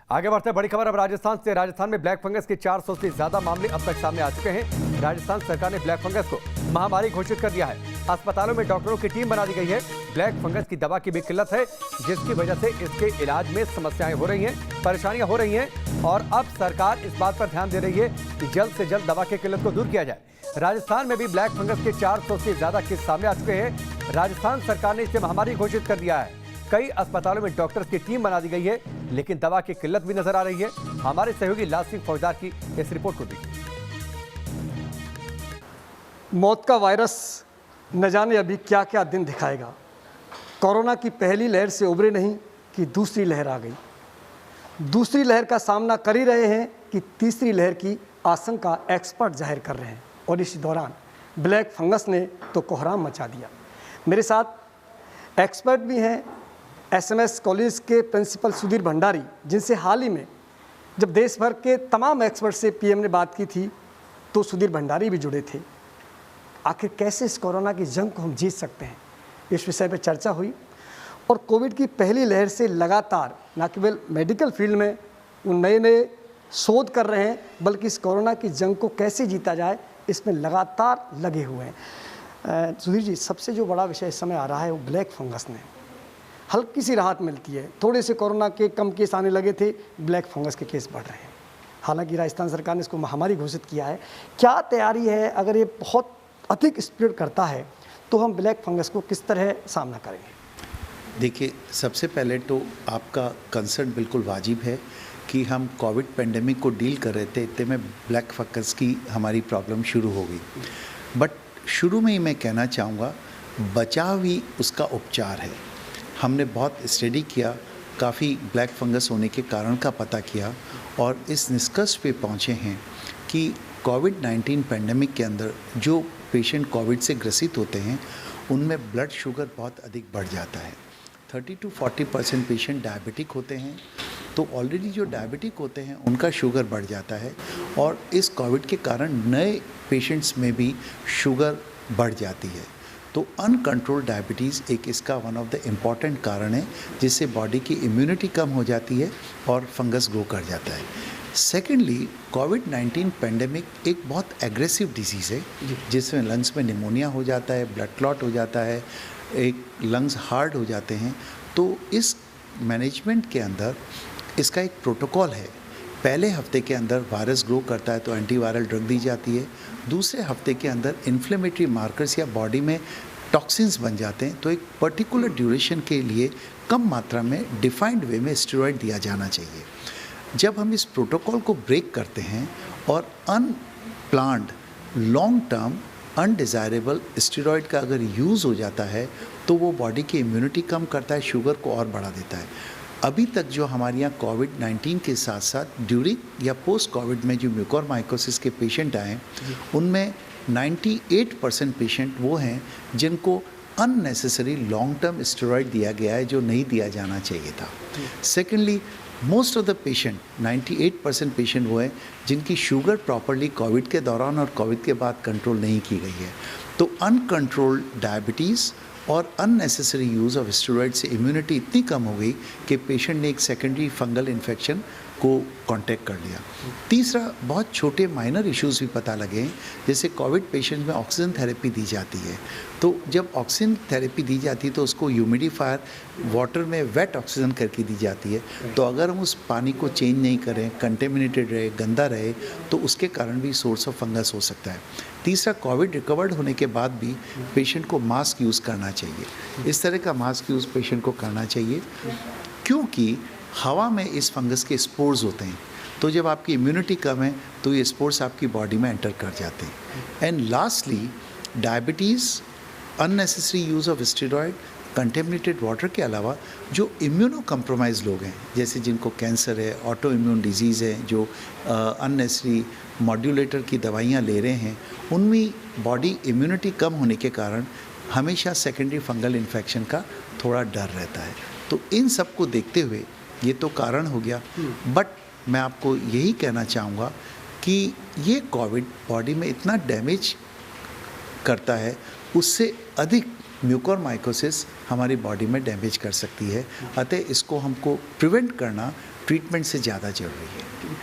आगे बढ़ते बड़ी खबर अब राजस्थान से। राजस्थान में ब्लैक फंगस के 400 से ज्यादा मामले अब तक सामने आ चुके हैं। राजस्थान सरकार ने ब्लैक फंगस को महामारी घोषित कर दिया है। अस्पतालों में डॉक्टरों की टीम बना दी गई है। ब्लैक फंगस की दवा की भी किल्लत है, जिसकी वजह से इसके इलाज में समस्याएं हो रही हैं, परेशानियां हो रही हैं और अब सरकार इस बात पर ध्यान दे रही है कि जल्द से जल्द दवा की किल्लत को दूर किया जाए। राजस्थान में भी ब्लैक फंगस के 400 से ज्यादा केस सामने आ चुके हैं। राजस्थान सरकार ने इसे महामारी घोषित कर दिया है। कई अस्पतालों में डॉक्टर्स की टीम बना दी गई है, लेकिन दवा की किल्लत भी नजर आ रही है। हमारे सहयोगी लाल सिंह फौजदार की इस रिपोर्ट को देखिए। मौत का वायरस न जाने अभी क्या क्या दिन दिखाएगा। कोरोना की पहली लहर से उबरे नहीं कि दूसरी लहर आ गई। दूसरी लहर का सामना कर ही रहे हैं कि तीसरी लहर की आशंका एक्सपर्ट जाहिर कर रहे हैं। और इसी दौरान ब्लैक फंगस ने तो कोहराम मचा दिया। मेरे साथ एक्सपर्ट भी हैं, एसएमएस कॉलेज के प्रिंसिपल सुधीर भंडारी, जिनसे हाल ही में जब देश भर के तमाम एक्सपर्ट से पीएम ने बात की थी तो सुधीर भंडारी भी जुड़े थे। आखिर कैसे इस कोरोना की जंग को हम जीत सकते हैं, इस विषय पर चर्चा हुई। और कोविड की पहली लहर से लगातार न केवल मेडिकल फील्ड में वो नए शोध कर रहे हैं, बल्कि इस कोरोना की जंग को कैसे जीता जाए इसमें लगातार लगे हुए हैं। सुधीर जी, सबसे जो बड़ा विषय इस समय आ रहा है वो ब्लैक फंगस ने हल्की सी राहत मिलती है। थोड़े से कोरोना के कम केस आने लगे थे, ब्लैक फंगस के केस बढ़ रहे हैं। हालांकि राजस्थान सरकार ने इसको महामारी घोषित किया है। क्या तैयारी है? अगर ये बहुत अधिक स्प्रेड करता है तो हम ब्लैक फंगस को किस तरह सामना करेंगे? देखिए, सबसे पहले तो आपका कंसर्न बिल्कुल वाजिब है कि हम कोविड पेंडेमिक को डील कर रहे थे, इतने में ब्लैक फंगस की हमारी प्रॉब्लम शुरू हो गई। बट शुरू में ही मैं कहना चाहूँगा, बचाव ही उसका उपचार है। हमने बहुत स्टडी किया, काफ़ी ब्लैक फंगस होने के कारण का पता किया और इस निष्कर्ष पे पहुँचे हैं कि कोविड-19 पेंडेमिक के अंदर जो पेशेंट कोविड से ग्रसित होते हैं उनमें ब्लड शुगर बहुत अधिक बढ़ जाता है। 30 to 40% पेशेंट डायबिटिक होते हैं, तो ऑलरेडी जो डायबिटिक होते हैं उनका शुगर बढ़ जाता है और इस कोविड के कारण नए पेशेंट्स में भी शुगर बढ़ जाती है। तो अनकंट्रोल्ड डायबिटीज़ एक इसका वन ऑफ द इम्पॉर्टेंट कारण है, जिससे बॉडी की इम्यूनिटी कम हो जाती है और फंगस ग्रो कर जाता है। सेकेंडली, कोविड-19 पेंडेमिक एक बहुत एग्रेसिव डिजीज़ है, जिसमें लंग्स में निमोनिया हो जाता है, ब्लड क्लॉट हो जाता है, एक लंग्स हार्ड हो जाते हैं। तो इस मैनेजमेंट के अंदर इसका एक प्रोटोकॉल है। पहले हफ्ते के अंदर वायरस ग्रो करता है तो एंटीवायरल ड्रग दी जाती है। दूसरे हफ्ते के अंदर इन्फ्लेमेटरी मार्कर्स या बॉडी में टॉक्सिन्स बन जाते हैं, तो एक पर्टिकुलर ड्यूरेशन के लिए कम मात्रा में डिफाइंड वे में स्टेरॉइड दिया जाना चाहिए। जब हम इस प्रोटोकॉल को ब्रेक करते हैं और unplanned long term undesirable steroid का अगर यूज़ हो जाता है तो वो बॉडी की इम्यूनिटी कम करता है, शुगर को और बढ़ा देता है। अभी तक जो हमारे यहाँ कोविड-19 के साथ साथ ड्यूरिंग या पोस्ट कोविड में जो म्यूकोरमाइकोसिस के पेशेंट आए, उनमें 98% पेशेंट वो हैं जिनको अननेसेसरी लॉन्ग टर्म स्टेरॉइड दिया गया है, जो नहीं दिया जाना चाहिए था। Secondly, most of the patient 98% patient वो हैं जिनकी शुगर प्रॉपरली कोविड के दौरान और कोविड के बाद कंट्रोल नहीं की गई है। तो अनकंट्रोल्ड डायबिटीज़ और अननेसेसरी यूज़ ऑफ स्टेरॉइड से इम्यूनिटी इतनी कम हो गई कि पेशेंट ने एक सेकेंडरी फंगल इन्फेक्शन को कॉन्टैक्ट कर लिया। तीसरा, बहुत छोटे माइनर इश्यूज भी पता लगे हैं, जैसे कोविड पेशेंट में ऑक्सीजन थेरेपी दी जाती है। तो जब ऑक्सीजन थेरेपी दी जाती है तो उसको ह्यूमिडिफायर वाटर में वेट ऑक्सीजन करके दी जाती है। तो अगर हम उस पानी को चेंज नहीं करें, कंटेमिनेटेड रहे, गंदा रहे, तो उसके कारण भी सोर्स ऑफ फंगस हो सकता है। तीसरा, कोविड रिकवर्ड होने के बाद भी पेशेंट को मास्क यूज़ करना चाहिए। इस तरह का मास्क यूज़ पेशेंट को करना चाहिए, क्योंकि हवा में इस फंगस के स्पोर्स होते हैं। तो जब आपकी इम्यूनिटी कम है तो ये स्पोर्स आपकी बॉडी में एंटर कर जाते हैं। And lastly, diabetes, unnecessary use of steroid, contaminated water के अलावा जो इम्यूनो कम्प्रोमाइज लोग हैं, जैसे जिनको कैंसर है, ऑटो इम्यून डिजीज़ है, जो अननेसेसरी मॉड्यूलेटर की दवाइयाँ ले रहे हैं, उनमें बॉडी इम्यूनिटी कम होने के कारण हमेशा सेकेंडरी फंगल इन्फेक्शन का थोड़ा डर रहता है। तो इन सब को देखते हुए ये तो कारण हो गया, बट मैं आपको यही कहना चाहूँगा कि ये कोविड बॉडी में इतना डैमेज करता है, उससे अधिक म्यूकोरमाइकोसिस हमारी बॉडी में डैमेज कर सकती है। अतः इसको हमको प्रिवेंट करना ट्रीटमेंट से ज़्यादा जरूरी है।